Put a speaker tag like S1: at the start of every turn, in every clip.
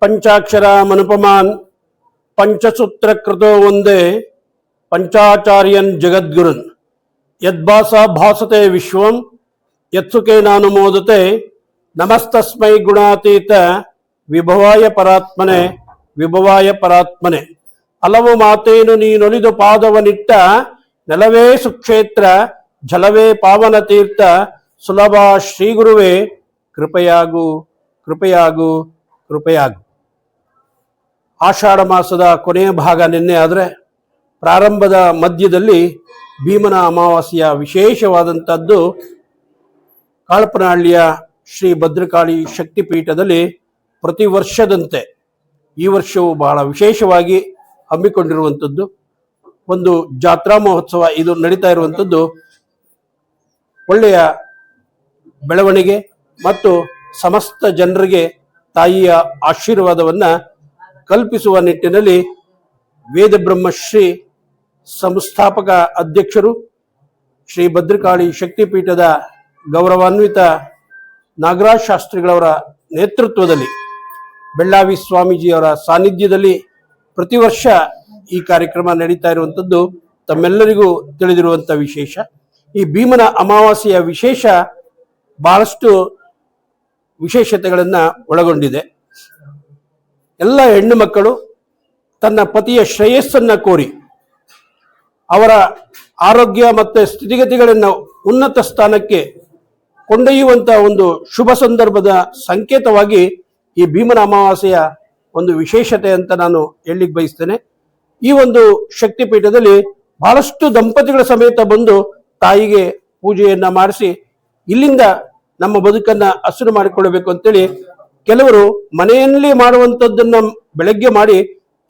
S1: पंचाक्षरामनुपमान् पंचसूत्रकृतो वंदे पंचाचार्यन् जगद्गुरुन् यद्भासा भासते विश्वं यत्सुखेनानुमोदते नमस्तस्मै गुणातीत विभवाय परात्मने हलवु मातेनु नीनೊಲಿದು ಪಾದವನಿಟ್ಟ ನೆಲವೇ ಸುಕ್ಷೇತ್ರ ಜಲವೇ ಪಾವನ ತೀರ್ಥ ಸುಲಭ ಶ್ರೀ ಗುರುವೇ ಕೃಪೆಯಾಗು ಕೃಪೆಯಾಗು ಕೃಪೆಯಾಗು. ಆಷಾಢ ಮಾಸದ ಕೊನೆಯ ಭಾಗ ನಿನ್ನೆ ಆದರೆ ಪ್ರಾರಂಭದ ಮಧ್ಯದಲ್ಲಿ ಭೀಮನ ಅಮಾವಾಸ್ಯೆಯ ವಿಶೇಷವಾದಂಥದ್ದು ಕಾಳಪ್ಪನಹಳ್ಳಿಯ ಶ್ರೀ ಭದ್ರಕಾಳಿ ಶಕ್ತಿಪೀಠದಲ್ಲಿ ಪ್ರತಿ ವರ್ಷದಂತೆ ಈ ವರ್ಷವೂ ಬಹಳ ವಿಶೇಷವಾಗಿ ಹಮ್ಮಿಕೊಂಡಿರುವಂಥದ್ದು ಒಂದು ಜಾತ್ರಾ ಮಹೋತ್ಸವ. ಇದು ನಡೀತಾ ಇರುವಂಥದ್ದು ಒಳ್ಳೆಯ ಬೆಳವಣಿಗೆ ಮತ್ತು ಸಮಸ್ತ ಜನರಿಗೆ ತಾಯಿಯ ಆಶೀರ್ವಾದವನ್ನು ಕಲ್ಪಿಸುವ ನಿಟ್ಟಿನಲ್ಲಿ ವೇದ ಬ್ರಹ್ಮಶ್ರೀ ಸಂಸ್ಥಾಪಕ ಅಧ್ಯಕ್ಷರು ಶ್ರೀ ಭದ್ರಕಾಳಿ ಶಕ್ತಿಪೀಠದ ಗೌರವಾನ್ವಿತ ನಾಗರಾಜ್ ಶಾಸ್ತ್ರಿಗಳವರ ನೇತೃತ್ವದಲ್ಲಿ ಬೆಳ್ಳಾವಿ ಸ್ವಾಮೀಜಿಯವರ ಸಾನ್ನಿಧ್ಯದಲ್ಲಿ ಪ್ರತಿ ವರ್ಷ ಈ ಕಾರ್ಯಕ್ರಮ ನಡೀತಾ ಇರುವಂಥದ್ದು ತಮ್ಮೆಲ್ಲರಿಗೂ ತಿಳಿದಿರುವಂಥ ವಿಶೇಷ. ಈ ಭೀಮನ ಅಮಾವಾಸ್ಯೆಯ ವಿಶೇಷ ಬಹಳಷ್ಟು ವಿಶೇಷತೆಗಳನ್ನು ಒಳಗೊಂಡಿದೆ. ಎಲ್ಲ ಹೆಣ್ಣು ಮಕ್ಕಳು ತನ್ನ ಪತಿಯ ಶ್ರೇಯಸ್ಸನ್ನು ಕೋರಿ ಅವರ ಆರೋಗ್ಯ ಮತ್ತು ಸ್ಥಿತಿಗತಿಗಳನ್ನು ಉನ್ನತ ಸ್ಥಾನಕ್ಕೆ ಕೊಂಡೊಯ್ಯುವಂಥ ಒಂದು ಶುಭ ಸಂದರ್ಭದ ಸಂಕೇತವಾಗಿ ಈ ಭೀಮನ ಅಮಾವಾಸ್ಯೆಯ ಒಂದು ವಿಶೇಷತೆ ಅಂತ ನಾನು ಹೇಳಲಿಕ್ಕೆ ಬಯಸ್ತೇನೆ. ಈ ಒಂದು ಶಕ್ತಿಪೀಠದಲ್ಲಿ ಬಹಳಷ್ಟು ದಂಪತಿಗಳ ಸಮೇತ ಬಂದು ತಾಯಿಗೆ ಪೂಜೆಯನ್ನ ಮಾಡಿಸಿ ಇಲ್ಲಿಂದ ನಮ್ಮ ಬದುಕನ್ನ ಹಸಿರು ಮಾಡಿಕೊಳ್ಳಬೇಕು ಅಂತೇಳಿ ಕೆಲವರು ಮನೆಯಲ್ಲಿ ಮಾಡುವಂಥದ್ದನ್ನ ಬೆಳಗ್ಗೆ ಮಾಡಿ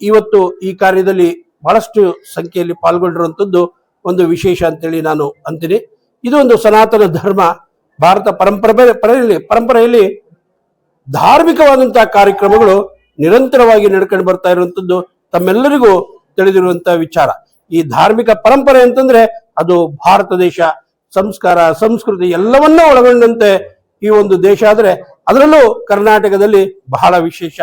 S1: ಇವತ್ತು ಈ ಕಾರ್ಯದಲ್ಲಿ ಬಹಳಷ್ಟು ಸಂಖ್ಯೆಯಲ್ಲಿ ಪಾಲ್ಗೊಂಡಿರುವಂಥದ್ದು ಒಂದು ವಿಶೇಷ ಅಂತೇಳಿ ನಾನು ಅಂತೀನಿ. ಇದು ಒಂದು ಸನಾತನ ಧರ್ಮ, ಭಾರತ ಪರಂಪರೆಯಲ್ಲಿ ಧಾರ್ಮಿಕವಾದಂತಹ ಕಾರ್ಯಕ್ರಮಗಳು ನಿರಂತರವಾಗಿ ನಡ್ಕೊಂಡು ಬರ್ತಾ ಇರುವಂಥದ್ದು ತಮ್ಮೆಲ್ಲರಿಗೂ ತಿಳಿದಿರುವಂತಹ ವಿಚಾರ. ಈ ಧಾರ್ಮಿಕ ಪರಂಪರೆ ಅಂತಂದ್ರೆ ಅದು ಭಾರತ ದೇಶ, ಸಂಸ್ಕಾರ ಸಂಸ್ಕೃತಿ ಎಲ್ಲವನ್ನೂ ಒಳಗೊಂಡಂತೆ ಈ ಒಂದು ದೇಶ ಆದರೆ ಅದರಲ್ಲೂ ಕರ್ನಾಟಕದಲ್ಲಿ ಬಹಳ ವಿಶೇಷ.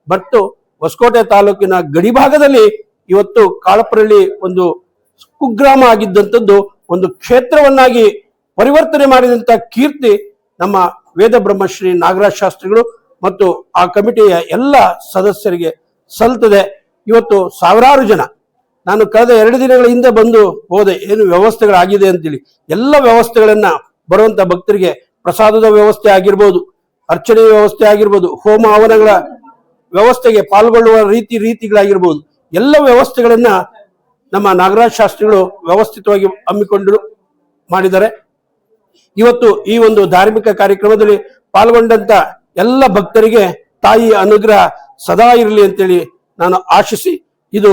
S1: ಮತ್ತು ಹೊಸಕೋಟೆ ತಾಲೂಕಿನ ಗಡಿ ಭಾಗದಲ್ಲಿ ಇವತ್ತು ಕಾಳಪ್ಪನಹಳ್ಳಿ ಒಂದು ಕುಗ್ರಾಮ ಆಗಿದ್ದಂಥದ್ದು ಒಂದು ಕ್ಷೇತ್ರವನ್ನಾಗಿ ಪರಿವರ್ತನೆ ಮಾಡಿದಂಥ ಕೀರ್ತಿ ನಮ್ಮ ವೇದ ಬ್ರಹ್ಮಶ್ರೀ ನಾಗರಾಜ್ ಶಾಸ್ತ್ರಿಗಳು ಮತ್ತು ಆ ಕಮಿಟಿಯ ಎಲ್ಲ ಸದಸ್ಯರಿಗೆ ಸಲ್ತದೆ. ಇವತ್ತು ಸಾವಿರಾರು ಜನ, ನಾನು ಕಳೆದ 2 ದಿನಗಳ ಹಿಂದೆ ಬಂದು ಹೋದೆ ಏನು ವ್ಯವಸ್ಥೆಗಳಾಗಿದೆ ಅಂತೇಳಿ. ಎಲ್ಲ ವ್ಯವಸ್ಥೆಗಳನ್ನ ಬರುವಂತ ಭಕ್ತರಿಗೆ ಪ್ರಸಾದದ ವ್ಯವಸ್ಥೆ ಆಗಿರ್ಬೋದು, ಅರ್ಚನೆ ವ್ಯವಸ್ಥೆ ಆಗಿರ್ಬೋದು, ಹೋಮ ಹವನಗಳ ವ್ಯವಸ್ಥೆಗೆ ಪಾಲ್ಗೊಳ್ಳುವ ರೀತಿಗಳಾಗಿರ್ಬೋದು, ಎಲ್ಲ ವ್ಯವಸ್ಥೆಗಳನ್ನ ನಮ್ಮ ನಾಗರಾಜ್ ಶಾಸ್ತ್ರಿಗಳು ವ್ಯವಸ್ಥಿತವಾಗಿ ಹಮ್ಮಿಕೊಂಡು ಮಾಡಿದ್ದಾರೆ. ಇವತ್ತು ಈ ಒಂದು ಧಾರ್ಮಿಕ ಕಾರ್ಯಕ್ರಮದಲ್ಲಿ ಪಾಲ್ಗೊಂಡಂತ ಎಲ್ಲ ಭಕ್ತರಿಗೆ ತಾಯಿಯ ಅನುಗ್ರಹ ಸದಾ ಇರಲಿ ಅಂತೇಳಿ ನಾನು ಆಶಿಸಿ, ಇದು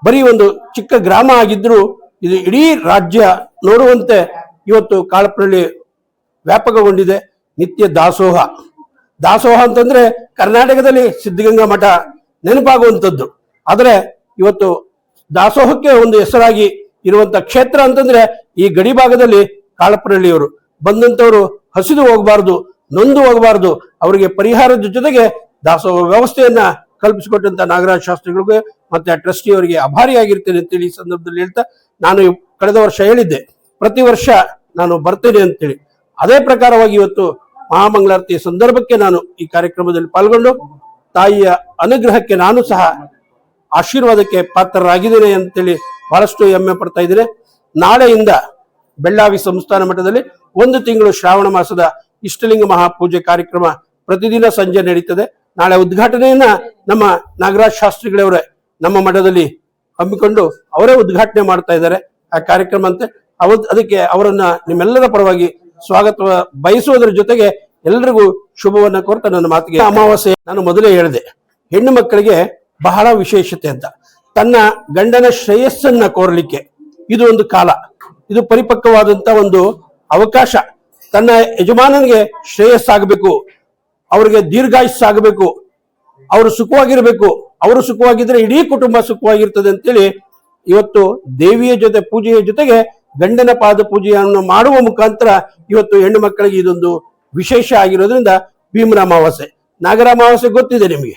S1: ಬರೀ ಒಂದು ಚಿಕ್ಕ ಗ್ರಾಮ ಆಗಿದ್ರೂ ಇದು ಇಡೀ ರಾಜ್ಯ ನೋಡುವಂತೆ ಇವತ್ತು ಕಾಳಪ್ಪನಹಳ್ಳಿ ವ್ಯಾಪಕಗೊಂಡಿದೆ. ನಿತ್ಯ ದಾಸೋಹ ಅಂತಂದ್ರೆ ಕರ್ನಾಟಕದಲ್ಲಿ ಸಿದ್ಧಗಂಗಾ ಮಠ ನೆನಪಾಗುವಂಥದ್ದು, ಆದರೆ ಇವತ್ತು ದಾಸೋಹಕ್ಕೆ ಒಂದು ಹೆಸರಾಗಿ ಇರುವಂತ ಕ್ಷೇತ್ರ ಅಂತಂದ್ರೆ ಈ ಗಡಿ ಭಾಗದಲ್ಲಿ ಕಾಳಪ್ಪನಹಳ್ಳಿಯವರು ಬಂದಂತವರು ಹಸಿದು ಹೋಗಬಾರ್ದು, ನೊಂದು ಹೋಗಬಾರ್ದು, ಅವರಿಗೆ ಪರಿಹಾರದ ಜೊತೆಗೆ ದಾಸೋಹ ವ್ಯವಸ್ಥೆಯನ್ನ ಕಲ್ಪಿಸಿಕೊಟ್ಟಂತ ನಾಗರಾಜ್ ಶಾಸ್ತ್ರಿಗಳಿಗೆ ಮತ್ತೆ ಆ ಟ್ರಸ್ಟಿಯವರಿಗೆ ಆಭಾರಿಯಾಗಿರ್ತೇನೆ ಅಂತೇಳಿ ಈ ಸಂದರ್ಭದಲ್ಲಿ ಹೇಳ್ತಾ, ನಾನು ಕಳೆದ ವರ್ಷ ಹೇಳಿದ್ದೆ ಪ್ರತಿ ವರ್ಷ ನಾನು ಬರ್ತೇನೆ ಅಂತೇಳಿ. ಅದೇ ಪ್ರಕಾರವಾಗಿ ಇವತ್ತು ಮಹಾಮಂಗಳಾರತಿಯ ಸಂದರ್ಭಕ್ಕೆ ನಾನು ಈ ಕಾರ್ಯಕ್ರಮದಲ್ಲಿ ಪಾಲ್ಗೊಂಡು ತಾಯಿಯ ಅನುಗ್ರಹಕ್ಕೆ ನಾನು ಸಹ ಆಶೀರ್ವಾದಕ್ಕೆ ಪಾತ್ರರಾಗಿದ್ದೇನೆ ಅಂತೇಳಿ ಬಹಳಷ್ಟು ಹೆಮ್ಮೆ ಪಡ್ತಾ ಇದ್ದೇನೆ. ನಾಳೆಯಿಂದ ಬೆಳ್ಳಾವಿ ಸಂಸ್ಥಾನ ಮಠದಲ್ಲಿ 1 ತಿಂಗಳು ಶ್ರಾವಣ ಮಾಸದ ಇಷ್ಟಲಿಂಗ ಮಹಾಪೂಜೆ ಕಾರ್ಯಕ್ರಮ ಪ್ರತಿದಿನ ಸಂಜೆ ನಡೀತದೆ. ನಾಳೆ ಉದ್ಘಾಟನೆಯನ್ನ ನಮ್ಮ ನಾಗರಾಜ್ ಶಾಸ್ತ್ರಿಗಳವರೇ ನಮ್ಮ ಮಠದಲ್ಲಿ ಹಮ್ಮಿಕೊಂಡು ಅವರೇ ಉದ್ಘಾಟನೆ ಮಾಡ್ತಾ ಇದ್ದಾರೆ ಆ ಕಾರ್ಯಕ್ರಮ ಅಂತೆ. ಅದಕ್ಕೆ ಅವರನ್ನ ನಿಮ್ಮೆಲ್ಲರ ಪರವಾಗಿ ಸ್ವಾಗತ ಬಯಸುವುದರ ಜೊತೆಗೆ ಎಲ್ಲರಿಗೂ ಶುಭವನ್ನ ಕೋರ್ತಾ ನನ್ನ ಮಾತಿಗೆ ಅಮಾವಾಸ್ಯೆ ನಾನು ಮೊದಲೇ ಹೇಳಿದೆ, ಹೆಣ್ಣು ಮಕ್ಕಳಿಗೆ ಬಹಳ ವಿಶೇಷತೆ ಅಂತ. ತನ್ನ ಗಂಡನ ಶ್ರೇಯಸ್ಸನ್ನ ಕೋರಲಿಕ್ಕೆ ಇದು ಒಂದು ಕಾಲ, ಇದು ಪರಿಪಕ್ವವಾದಂತ ಒಂದು ಅವಕಾಶ. ತನ್ನ ಯಜಮಾನನಿಗೆ ಶ್ರೇಯಸ್ಸಾಗಬೇಕು, ಅವ್ರಿಗೆ ದೀರ್ಘಾಯುಸ್ಸಾಗಬೇಕು, ಅವರು ಸುಖವಾಗಿರ್ಬೇಕು, ಅವರು ಸುಖವಾಗಿದ್ರೆ ಇಡೀ ಕುಟುಂಬ ಸುಖವಾಗಿರ್ತದೆ ಅಂತೇಳಿ ಇವತ್ತು ದೇವಿಯ ಜೊತೆ ಪೂಜೆಯ ಜೊತೆಗೆ ಗಂಡನ ಪಾದ ಪೂಜೆಯನ್ನು ಮಾಡುವ ಮುಖಾಂತರ ಇವತ್ತು ಹೆಣ್ಣು ಮಕ್ಕಳಿಗೆ ಇದೊಂದು ವಿಶೇಷ ಆಗಿರೋದ್ರಿಂದ ಭೀಮನ ಅಮಾವಾಸ್ಯೆ, ನಾಗರ ಅಮಾವಾಸ್ಯೆ ಗೊತ್ತಿದೆ ನಿಮಗೆ.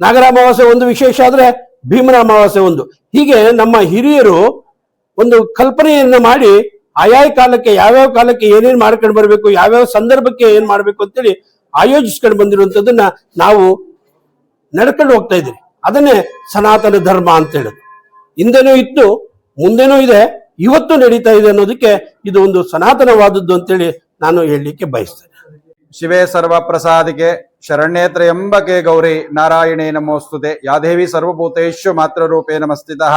S1: ನಾಗರ ಅಮಾವಾಸ್ಯೆ ಒಂದು ವಿಶೇಷ ಆದ್ರೆ ಭೀಮನ ಅಮಾವಾಸ್ಯೆ ಒಂದು. ಹೀಗೆ ನಮ್ಮ ಹಿರಿಯರು ಒಂದು ಕಲ್ಪನೆಯನ್ನ ಮಾಡಿ ಆಯಾಯ ಕಾಲಕ್ಕೆ ಯಾವ್ಯಾವ ಕಾಲಕ್ಕೆ ಏನೇನ್ ಮಾಡ್ಕೊಂಡು ಬರ್ಬೇಕು, ಯಾವ್ಯಾವ ಸಂದರ್ಭಕ್ಕೆ ಏನ್ ಮಾಡ್ಬೇಕು ಅಂತೇಳಿ ಆಯೋಜಿಸ್ಕೊಂಡು ಬಂದಿರುವಂತದನ್ನ ನಾವು ನಡ್ಕೊಂಡು ಹೋಗ್ತಾ ಇದ್ದೀವಿ. ಅದನ್ನೇ ಸನಾತನ ಧರ್ಮ ಅಂತ ಹೇಳೋದು. ಹಿಂದೆನೂ ಇತ್ತು, ಮುಂದೆನೂ ಇದೆ, ಇವತ್ತು ನಡೀತಾ ಇದೆ ಅನ್ನೋದಕ್ಕೆ ಇದು ಒಂದು ಸನಾತನವಾದದ್ದು ಅಂತೇಳಿ ನಾನು ಹೇಳಲಿಕ್ಕೆ ಬಯಸ್ತೇನೆ.
S2: ಶಿವೇ ಸರ್ವ ಪ್ರಸಾದಿಕೆ ಶರಣ್ಯೇತ್ರ ಎಂಬಕೆ ಗೌರಿ ನಾರಾಯಣೇ ನಮೋಸ್ತುತೆ. ಯಾದೇವಿ ಸರ್ವಭೂತೇಶು ಮಾತ್ರ ರೂಪೇ ನಮಸ್ಥಿತಃ.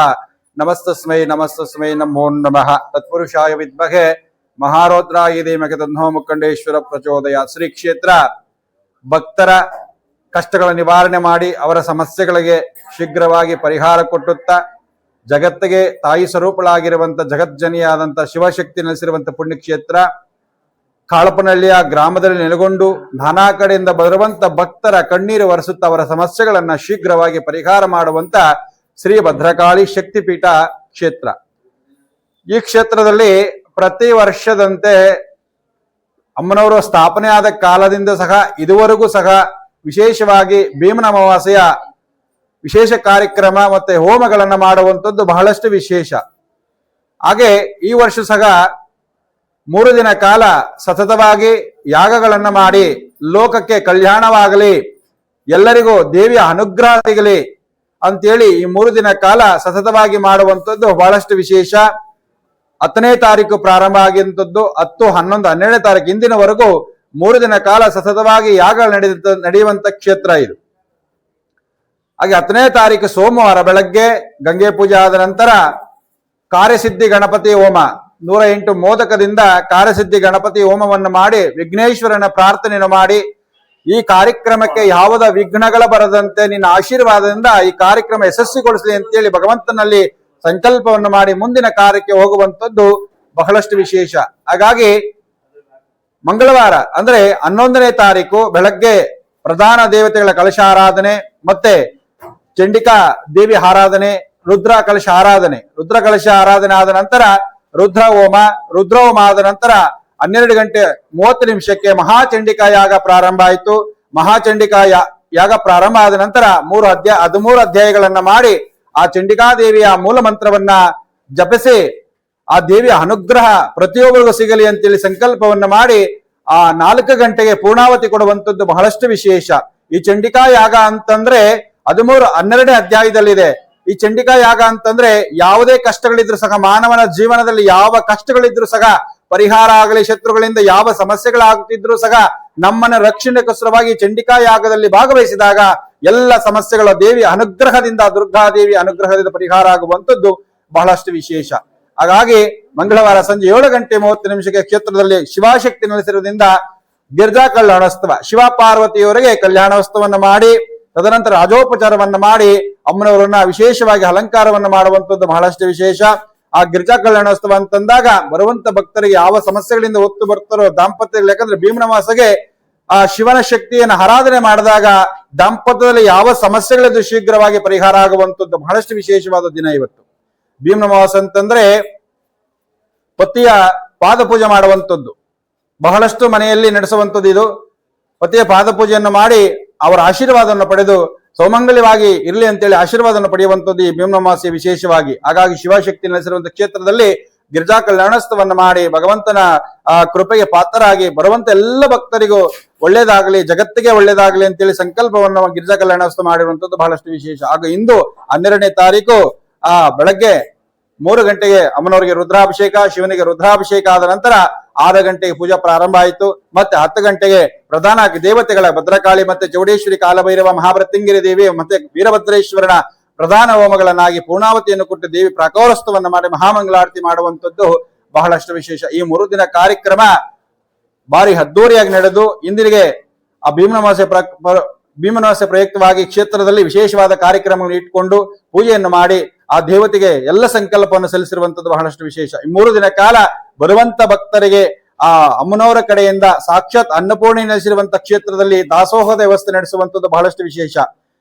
S2: ನಮಸ್ತಸ್ಮೈ ನಮಸ್ತಸ್ಮೈ ನಮೋ ನಮಃ. ತತ್ಪುರುಷಾಯ ವಿದ್ಮಹೆ ಮಹಾರೌದ್ರಾಯ ಧೀಮಹಿ ತನ್ನೋ ಮುಖಂಡೇಶ್ವರ ಪ್ರಚೋದಯ. ಶ್ರೀ ಕ್ಷೇತ್ರ ಭಕ್ತರ ಕಷ್ಟಗಳ ನಿವಾರಣೆ ಮಾಡಿ ಅವರ ಸಮಸ್ಯೆಗಳಿಗೆ ಶೀಘ್ರವಾಗಿ ಪರಿಹಾರ ಕೊಟ್ಟುತ್ತಾ ಜಗತ್ತಿಗೆ ತಾಯಿ ಸ್ವರೂಪಳಾಗಿರುವಂತ ಜಗಜ್ಜನಿಯಾದಂಥ ಶಿವಶಕ್ತಿ ನೆಲೆಸಿರುವಂತ ಪುಣ್ಯಕ್ಷೇತ್ರ ಕಾಳಪನಹಳ್ಳಿಯ ಗ್ರಾಮದಲ್ಲಿ ನೆಲೆಗೊಂಡು ನಾನಾ ಕಡೆಯಿಂದ ಬರುವಂತ ಭಕ್ತರ ಕಣ್ಣೀರು ಒರೆಸುತ್ತಾ ಅವರ ಸಮಸ್ಯೆಗಳನ್ನ ಶೀಘ್ರವಾಗಿ ಪರಿಹಾರ ಮಾಡುವಂತ ಶ್ರೀ ಭದ್ರಕಾಳಿ ಶಕ್ತಿಪೀಠ ಕ್ಷೇತ್ರ. ಈ ಕ್ಷೇತ್ರದಲ್ಲಿ ಪ್ರತಿ ವರ್ಷದಂತೆ ಅಮ್ಮನವರು ಸ್ಥಾಪನೆ ಆದ ಕಾಲದಿಂದ ಸಹ ಇದುವರೆಗೂ ಸಹ ವಿಶೇಷವಾಗಿ ಭೀಮನ ಅಮಾವಾಸ್ಯೆಯ ವಿಶೇಷ ಕಾರ್ಯಕ್ರಮ ಮತ್ತೆ ಹೋಮಗಳನ್ನ ಮಾಡುವಂಥದ್ದು ಬಹಳಷ್ಟು ವಿಶೇಷ. ಹಾಗೆ ಈ ವರ್ಷ ಸಹ 3 ದಿನ ಕಾಲ ಸತತವಾಗಿ ಯಾಗಗಳನ್ನ ಮಾಡಿ ಲೋಕಕ್ಕೆ ಕಲ್ಯಾಣವಾಗಲಿ, ಎಲ್ಲರಿಗೂ ದೇವಿಯ ಅನುಗ್ರಹ ಸಿಗಲಿ ಅಂತೇಳಿ ಈ 3 ದಿನ ಕಾಲ ಸತತವಾಗಿ ಮಾಡುವಂಥದ್ದು ಬಹಳಷ್ಟು ವಿಶೇಷ. 10ನೇ ತಾರೀಕು ಪ್ರಾರಂಭ ಆಗಿರುವಂಥದ್ದು 10, 11, 12ನೇ ತಾರೀಕು ಇಂದಿನವರೆಗೂ 3 ದಿನ ಕಾಲ ಸತತವಾಗಿ ಯಾಗ ನಡೆಯುವಂತ ಕ್ಷೇತ್ರ ಇದು. ಹಾಗೆ 10ನೇ ತಾರೀಕು ಸೋಮವಾರ ಬೆಳಗ್ಗೆ ಗಂಗೆ ಪೂಜೆ ಆದ ನಂತರ ಕಾರ್ಯಸಿದ್ಧಿ ಗಣಪತಿ ಹೋಮ 108 ಮೋದಕದಿಂದ ಕಾರ್ಯಸಿದ್ಧಿ ಗಣಪತಿ ಹೋಮವನ್ನು ಮಾಡಿ ವಿಘ್ನೇಶ್ವರನ ಪ್ರಾರ್ಥನೆಯನ್ನು ಮಾಡಿ ಈ ಕಾರ್ಯಕ್ರಮಕ್ಕೆ ಯಾವುದ ವಿಘ್ನಗಳ ಬರದಂತೆ ನಿನ್ನ ಆಶೀರ್ವಾದದಿಂದ ಈ ಕಾರ್ಯಕ್ರಮ ಯಶಸ್ವಿಗೊಳಿಸಲಿ ಅಂತೇಳಿ ಭಗವಂತನಲ್ಲಿ ಸಂಕಲ್ಪವನ್ನು ಮಾಡಿ ಮುಂದಿನ ಕಾರ್ಯಕ್ಕೆ ಹೋಗುವಂಥದ್ದು ಬಹಳಷ್ಟು ವಿಶೇಷ. ಹಾಗಾಗಿ ಮಂಗಳವಾರ ಅಂದ್ರೆ 11ನೇ ತಾರೀಕು ಬೆಳಗ್ಗೆ ಪ್ರಧಾನ ದೇವತೆಗಳ ಕಲಶಾರಾಧನೆ ಮತ್ತೆ ಚಂಡಿಕಾ ದೇವಿ ಆರಾಧನೆ, ರುದ್ರ ಕಲಶ ಆರಾಧನೆ. ರುದ್ರ ಕಲಶ ಆರಾಧನೆ ಆದ ನಂತರ ರುದ್ರ ಹೋಮ ಆದ ನಂತರ 12 ಗಂಟೆ 30 ನಿಮಿಷಕ್ಕೆ ಮಹಾಚಂಡಿಕಾ ಯಾಗ ಪ್ರಾರಂಭ ಆಯಿತು. ಮಹಾಚಂಡಿಕಾ ಯಾಗ ಪ್ರಾರಂಭ ಆದ ನಂತರ 13 ಅಧ್ಯಾಯಗಳನ್ನ ಮಾಡಿ ಆ ಚಂಡಿಕಾ ದೇವಿಯ ಮೂಲ ಮಂತ್ರವನ್ನ ಜಪಿಸಿ ಆ ದೇವಿಯ ಅನುಗ್ರಹ ಪ್ರತಿಯೊಬ್ಬರಿಗೂ ಸಿಗಲಿ ಅಂತೇಳಿ ಸಂಕಲ್ಪವನ್ನ ಮಾಡಿ ಆ 4 ಗಂಟೆಗೆ ಪೂರ್ಣಾವತಿ ಕೊಡುವಂಥದ್ದು ಬಹಳಷ್ಟು ವಿಶೇಷ. ಈ ಚಂಡಿಕಾ ಯಾಗ ಅಂತಂದ್ರೆ 12ನೇ ಅಧ್ಯಾಯದಲ್ಲಿದೆ. ಈ ಚಂಡಿಕಾ ಯಾಗ ಅಂತಂದ್ರೆ ಯಾವುದೇ ಕಷ್ಟಗಳಿದ್ರು ಸಹ, ಮಾನವನ ಜೀವನದಲ್ಲಿ ಯಾವ ಕಷ್ಟಗಳಿದ್ರು ಸಹ ಪರಿಹಾರ ಆಗಲಿ, ಶತ್ರುಗಳಿಂದ ಯಾವ ಸಮಸ್ಯೆಗಳಾಗುತ್ತಿದ್ರು ಸಹ ನಮ್ಮನ್ನ ರಕ್ಷಣೆಗೋಸ್ಕರವಾಗಿ ಚಂಡಿಕಾ ಯಾಗದಲ್ಲಿ ಭಾಗವಹಿಸಿದಾಗ ಎಲ್ಲ ಸಮಸ್ಯೆಗಳ ದೇವಿಯ ಅನುಗ್ರಹದಿಂದ, ದುರ್ಗಾದೇವಿಯ ಅನುಗ್ರಹದಿಂದ ಪರಿಹಾರ ಆಗುವಂಥದ್ದು ಬಹಳಷ್ಟು ವಿಶೇಷ. ಹಾಗಾಗಿ ಮಂಗಳವಾರ ಸಂಜೆ 7 ಗಂಟೆ 30 ನಿಮಿಷಕ್ಕೆ ಕ್ಷೇತ್ರದಲ್ಲಿ ಶಿವಶಕ್ತಿ ನೆಲೆಸಿರುವುದರಿಂದ ಗಿರ್ಜಾ ಕಲ್ಯಾಣೋತ್ಸವ, ಶಿವ ಪಾರ್ವತಿಯವರಿಗೆ ಕಲ್ಯಾಣೋತ್ಸವವನ್ನು ಮಾಡಿ ತದನಂತರ ರಾಜೋಪಚಾರವನ್ನ ಮಾಡಿ ಅಮ್ಮನವರನ್ನ ವಿಶೇಷವಾಗಿ ಅಲಂಕಾರವನ್ನ ಮಾಡುವಂಥದ್ದು ಬಹಳಷ್ಟು ವಿಶೇಷ. ಆ ಗಿರ್ಜಾ ಕಲ್ಯಾಣೋತ್ಸವ ಅಂತಂದಾಗ ಬರುವಂತ ಭಕ್ತರಿಗೆ ಯಾವ ಸಮಸ್ಯೆಗಳಿಂದ ಒತ್ತು ಬರ್ತಾರೋ ದಾಂಪತ್ಯ, ಯಾಕಂದ್ರೆ ಭೀಮನ ಮಾಸಗೆ ಆ ಶಿವನ ಶಕ್ತಿಯನ್ನು ಆರಾಧನೆ ಮಾಡಿದಾಗ ದಾಂಪತ್ಯದಲ್ಲಿ ಯಾವ ಸಮಸ್ಯೆಗಳಿದ್ದು ಶೀಘ್ರವಾಗಿ ಪರಿಹಾರ ಆಗುವಂಥದ್ದು ಬಹಳಷ್ಟು ವಿಶೇಷವಾದ ದಿನ ಇವತ್ತು. ಭೀಮನ ಮಾಸ ಅಂತಂದ್ರೆ ಪತಿಯ ಪಾದ ಪೂಜೆ ಮಾಡುವಂಥದ್ದು ಬಹಳಷ್ಟು ಮನೆಯಲ್ಲಿ ನಡೆಸುವಂಥದ್ದು. ಇದು ಪತಿಯ ಪಾದ ಪೂಜೆಯನ್ನು ಮಾಡಿ ಅವರ ಆಶೀರ್ವಾದವನ್ನು ಪಡೆದು ಸೌಮಂಗಲ್ಯವಾಗಿ ಇರಲಿ ಅಂತೇಳಿ ಆಶೀರ್ವಾದವನ್ನು ಪಡೆಯುವಂಥದ್ದು ಈ ಭೀಮನ ಅಮಾವಾಸ್ಯೆ ವಿಶೇಷವಾಗಿ. ಹಾಗಾಗಿ ಶಿವಶಕ್ತಿ ನೆಲೆಸಿರುವಂತಹ ಕ್ಷೇತ್ರದಲ್ಲಿ ಗಿರ್ಜಾ ಕಲ್ಯಾಣೋತ್ಸವವನ್ನು ಮಾಡಿ ಭಗವಂತನ ಕೃಪೆಗೆ ಪಾತ್ರರಾಗಿ ಬರುವಂತ ಎಲ್ಲ ಭಕ್ತರಿಗೂ ಒಳ್ಳೇದಾಗಲಿ, ಜಗತ್ತಿಗೆ ಒಳ್ಳೇದಾಗಲಿ ಅಂತೇಳಿ ಸಂಕಲ್ಪವನ್ನು ಗಿರ್ಜಾ ಕಲ್ಯಾಣೋತ್ಸವ ಮಾಡಿರುವಂತದ್ದು ಬಹಳಷ್ಟು ವಿಶೇಷ. ಹಾಗೂ ಇಂದು 12ನೇ ತಾರೀಕು ಬೆಳಗ್ಗೆ 3 ಗಂಟೆಗೆ ಅಮ್ಮನವರಿಗೆ ರುದ್ರಾಭಿಷೇಕ, ಶಿವನಿಗೆ ರುದ್ರಾಭಿಷೇಕ ಆದ ನಂತರ 6 ಗಂಟೆಗೆ ಪೂಜಾ ಪ್ರಾರಂಭ ಆಯಿತು. ಮತ್ತೆ 10 ಗಂಟೆಗೆ ಪ್ರಧಾನ ದೇವತೆಗಳ ಭದ್ರಕಾಳಿ ಮತ್ತೆ ಚೌಡೇಶ್ವರಿ, ಕಾಲಭೈರವ, ಮಹಾಭೃತ್ಯಂಗಿರಿ ದೇವಿ ಮತ್ತೆ ವೀರಭದ್ರೇಶ್ವರನ ಪ್ರಧಾನ ಹೋಮಗಳನ್ನಾಗಿ ಪೂರ್ಣಾವತಿಯನ್ನು ಕೊಟ್ಟು ದೇವಿ ಪ್ರಾಕಾರೋತ್ಸವವನ್ನು ಮಾಡಿ ಮಹಾಮಂಗಳಾರತಿ ಮಾಡುವಂಥದ್ದು ಬಹಳಷ್ಟು ವಿಶೇಷ. ಈ 3 ದಿನ ಕಾರ್ಯಕ್ರಮ ಭಾರಿ ಅದ್ದೂರಿಯಾಗಿ ನಡೆದು ಇಂದಿನಿಗೆ ಆ ಭೀಮನಮಾಸೆ ಪ್ರಯುಕ್ತವಾಗಿ ಕ್ಷೇತ್ರದಲ್ಲಿ ವಿಶೇಷವಾದ ಕಾರ್ಯಕ್ರಮಗಳನ್ನು ಇಟ್ಕೊಂಡು ಪೂಜೆಯನ್ನು ಮಾಡಿ ಆ ದೇವತೆಗೆ ಎಲ್ಲ ಸಂಕಲ್ಪವನ್ನು ಸಲ್ಲಿಸಿರುವಂತದ್ದು ಬಹಳಷ್ಟು ವಿಶೇಷ. ಈ 3 ದಿನ ಕಾಲ ಬರುವಂತ ಭಕ್ತರಿಗೆ ಆ ಅಮ್ಮನವರ ಕಡೆಯಿಂದ ಸಾಕ್ಷಾತ್ ಅನ್ನಪೂರ್ಣಿ ನೆಲೆಸಿರುವಂತ ಕ್ಷೇತ್ರದಲ್ಲಿ ದಾಸೋಹದ ವ್ಯವಸ್ಥೆ ನಡೆಸುವಂತದ್ದು ಬಹಳಷ್ಟು ವಿಶೇಷ.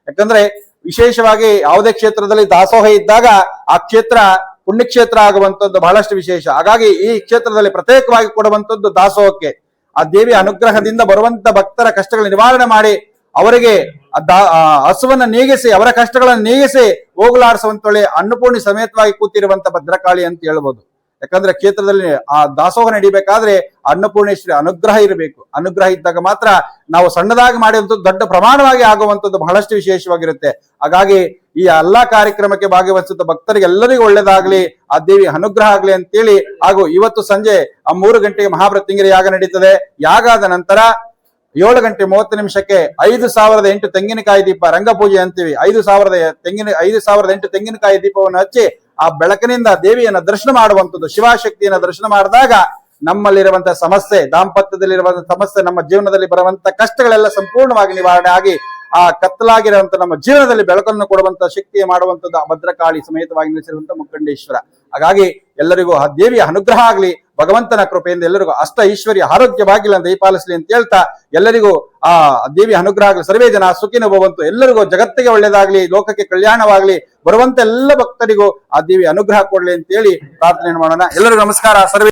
S2: ಯಾಕಂದ್ರೆ ವಿಶೇಷವಾಗಿ ಯಾವುದೇ ಕ್ಷೇತ್ರದಲ್ಲಿ ದಾಸೋಹ ಇದ್ದಾಗ ಆ ಕ್ಷೇತ್ರ ಪುಣ್ಯಕ್ಷೇತ್ರ ಆಗುವಂತದ್ದು ಬಹಳಷ್ಟು ವಿಶೇಷ. ಹಾಗಾಗಿ ಈ ಕ್ಷೇತ್ರದಲ್ಲಿ ಪ್ರತ್ಯೇಕವಾಗಿ ಕೊಡುವಂತದ್ದು ದಾಸೋಹಕ್ಕೆ. ಆ ದೇವಿಯ ಅನುಗ್ರಹದಿಂದ ಬರುವಂತ ಭಕ್ತರ ಕಷ್ಟಗಳ ನಿವಾರಣೆ ಮಾಡಿ ಅವರಿಗೆ ಹಸುವನ್ನ ನೀಗಿಸಿ ಅವರ ಕಷ್ಟಗಳನ್ನು ನೀಗಿಸಿ ಹೋಗಲಾಡಿಸುವಂತೊಳೆ ಅನ್ನಪೂರ್ಣಿ ಸಮೇತವಾಗಿ ಕೂತಿರುವಂತ ಭದ್ರಕಾಳಿ ಅಂತ ಹೇಳ್ಬೋದು. ಯಾಕಂದ್ರೆ ಕ್ಷೇತ್ರದಲ್ಲಿ ಆ ದಾಸೋಹ ನಡಿಬೇಕಾದ್ರೆ ಅನ್ನಪೂರ್ಣೇಶ್ವರಿ ಅನುಗ್ರಹ ಇರಬೇಕು. ಅನುಗ್ರಹ ಇದ್ದಾಗ ಮಾತ್ರ ನಾವು ಸಣ್ಣದಾಗಿ ಮಾಡಿರುವಂತದ್ದು ದೊಡ್ಡ ಪ್ರಮಾಣವಾಗಿ ಆಗುವಂತದ್ದು ಬಹಳಷ್ಟು ವಿಶೇಷವಾಗಿರುತ್ತೆ. ಹಾಗಾಗಿ ಈ ಎಲ್ಲಾ ಕಾರ್ಯಕ್ರಮಕ್ಕೆ ಭಾಗವಹಿಸುತ್ತ ಭಕ್ತರಿಗೆ ಎಲ್ಲರಿಗೂ ಒಳ್ಳೇದಾಗ್ಲಿ, ಆ ದೇವಿ ಅನುಗ್ರಹ ಆಗ್ಲಿ ಅಂತೇಳಿ, ಹಾಗೂ ಇವತ್ತು ಸಂಜೆ 3 ಗಂಟೆಗೆ ಮಹಾಮೃತ್ಯುಂಜಯ ಯಾಗ ನಡೀತದೆ. ಯಾಗ ಆದ ನಂತರ 7:30 5,008 ತೆಂಗಿನಕಾಯಿ ದೀಪ, ರಂಗಪೂಜೆ ಅಂತೀವಿ. 5,008 ತೆಂಗಿನಕಾಯಿ ದೀಪವನ್ನು ಹಚ್ಚಿ ಆ ಬೆಳಕಿನಿಂದ ದೇವಿಯನ್ನ ದರ್ಶನ ಮಾಡುವಂಥದ್ದು, ಶಿವಶಕ್ತಿಯನ್ನ ದರ್ಶನ ಮಾಡಿದಾಗ ನಮ್ಮಲ್ಲಿರುವಂತಹ ಸಮಸ್ಯೆ, ದಾಂಪತ್ಯದಲ್ಲಿರುವಂತಹ ಸಮಸ್ಯೆ, ನಮ್ಮ ಜೀವನದಲ್ಲಿ ಬರುವಂತ ಕಷ್ಟಗಳೆಲ್ಲ ಸಂಪೂರ್ಣವಾಗಿ ನಿವಾರಣೆ ಆಗಿ ಆ ಕತ್ತಲಾಗಿರುವಂತ ನಮ್ಮ ಜೀವನದಲ್ಲಿ ಬೆಳಕನ್ನು ಕೊಡುವಂತ ಶಕ್ತಿಯ ಮಾಡುವಂಥದ್ದು ಆ ಭದ್ರಕಾಳಿ ಸಮೇತವಾಗಿ ನಿಲ್ಲಿಸಿರುವಂತ ಮುಕ್ಕಂಡೇಶ್ವರ. ಹಾಗಾಗಿ ಎಲ್ಲರಿಗೂ ಆ ದೇವಿಯ ಅನುಗ್ರಹ ಆಗ್ಲಿ, ಭಗವಂತನ ಕೃಪೆಯಿಂದ ಎಲ್ಲರಿಗೂ ಅಷ್ಟ ಐಶ್ವರ್ಯ ಆರೋಗ್ಯ ಭಾಗ್ಯಗಳನ್ನು ದಯಪಾಲಿಸಲಿ ಅಂತ ಹೇಳ್ತಾ, ಎಲ್ಲರಿಗೂ ಆ ದೇವಿಯ ಅನುಗ್ರಹ ಆಗಲಿ. ಸರ್ವೇ ಜನ ಸುಖಿನೋ ಭವಂತು. ಎಲ್ಲರಿಗೂ ಜಗತ್ತಿಗೆ ಒಳ್ಳೇದಾಗ್ಲಿ, ಲೋಕಕ್ಕೆ ಕಲ್ಯಾಣವಾಗ್ಲಿ, ಬರುವಂತ ಎಲ್ಲ ಭಕ್ತರಿಗೂ ಆ ದೇವಿ ಅನುಗ್ರಹ ಕೊಡ್ಲಿ ಅಂತ ಹೇಳಿ ಪ್ರಾರ್ಥನೆ ಮಾಡೋಣ. ಎಲ್ಲರಿಗೂ ನಮಸ್ಕಾರ. ಸರ್ವೇ